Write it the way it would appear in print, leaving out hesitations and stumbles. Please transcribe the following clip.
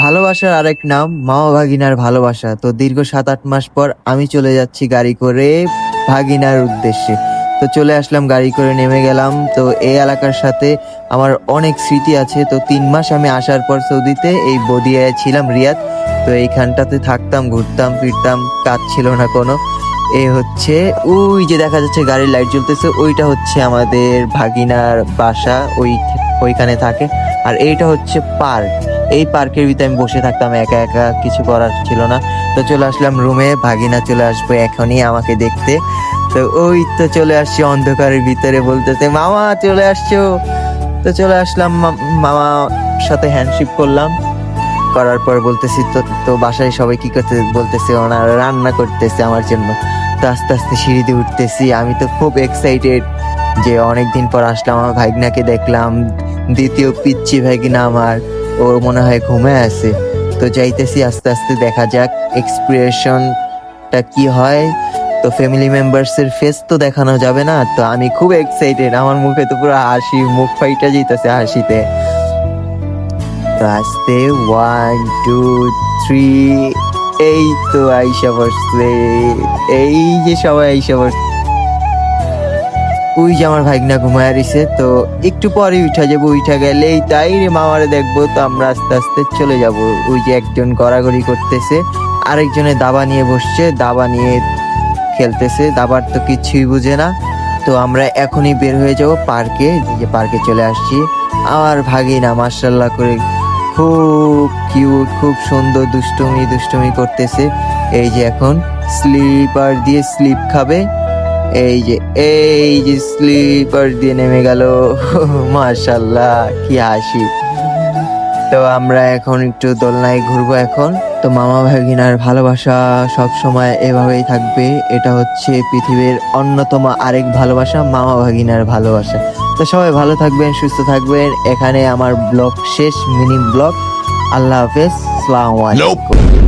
ভালোবাসার আরেক নাম মামা ভাগিনার ভালোবাসা। তো দীর্ঘ 7-8 মাস পর আমি চলে যাচ্ছি গাড়ি করে ভাগিনার উদ্দেশ্যে। তো চলে আসলাম, গাড়ি করে নেমে গেলাম। তো এই এলাকার সাথে আমার অনেক স্মৃতি আছে। তো 3 মাস আমি আসার পর সৌদিতে এই বদিয়ায় ছিলাম, রিয়াদ। তো এইখানটাতে থাকতাম, ঘুরতাম ফিরতাম, কাজ ছিল না কোনো। এ হচ্ছে ওই যে দেখা যাচ্ছে গাড়ির লাইট জ্বলতেছে, ওইটা হচ্ছে আমাদের ভাগিনার বাসা, ওইখানে থাকে। আর এইটা হচ্ছে পার্ক। এই পার্কের ভিতরে আমি বসে থাকতাম একা একা, কিছু করার ছিল না। তো চলে আসলাম রুমে, ভাগিনা চলে আসবে এখনই আমাকে দেখতে। তো ওই তো চলে আসছি অন্ধকারের ভিতরে, বলতেছে মামা চলে আসছো। তো চলে আসলাম, মামার সাথে হ্যান্ডশেক করলাম। করার পর বলতেছি তো তো বাসায় সবাই কি করতে, বলতেছে ওনারা রান্না করতেছে আমার জন্য। তো আস্তে আস্তে সিঁড়িতে উঠতেছি, আমি তো খুব এক্সাইটেড যে অনেকদিন পর আসলাম, আমার ভাগনাকে দেখলাম, দ্বিতীয় পিচ্চি ভাগিনা আমার, ও মনে হয় ঘুমে আছে। তো যাইতেছি আস্তে আস্তে, দেখা যাক এক্সপ্রেশনটা কি হয়। তো ফ্যামিলি মেম্বার্সের ফেস তো দেখানো যাবে না, তো আমি খুব এক্সাইটেড, আমার মুখে তো পুরো হাসি, মুখ ফাইটা যেতেছে হাসিতে। তো আস্তে 1 2 3, এই তো আইসা বসলে, এই যে সবাই আইসা বসছে। ওই যে আমার ভাগনা ঘুমায় রইছে, তো একটু পরে উঠা যাবো, উঠা গেলেই তাই রে মামারে দেখবো। তো আমরা আস্তে আস্তে চলে যাব। ওই যে একজন গড়াগড়ি করতেছে, আরেকজনে দাবা নিয়ে বসছে, দাবা নিয়ে খেলতেছে, দাবার তো কিছুই বুঝে না। তো আমরা এখনই বের হয়ে যাব পার্কে, যে পার্কে চলে আসছি। আমার ভাগিনা মাশাআল্লাহ করে খুব কিউট, খুব সুন্দর, দুষ্টুমি দুষ্টুমি করতেছে। এই যে এখন স্লিপার দিয়ে স্লিপ খাবে, এই যে স্লিপার দিয়ে নেমে গেল। মাশাআল্লাহ কি হাসি। তো আমরা এখন একটু দোলনায় ঘুরবো এখন। তো মামা ভাগিনার ভালোবাসা সব সময় এভাবেই থাকবে। এটা হচ্ছে পৃথিবীর অন্যতম আরেক ভালোবাসা, মামা ভাগিনার ভালোবাসা। তো সবাই ভালো থাকবেন, সুস্থ থাকবেন। এখানে আমার ব্লগ শেষ, মিনি ব্লগ। আল্লাহ হাফেজ, আসসালামু আলাইকুম।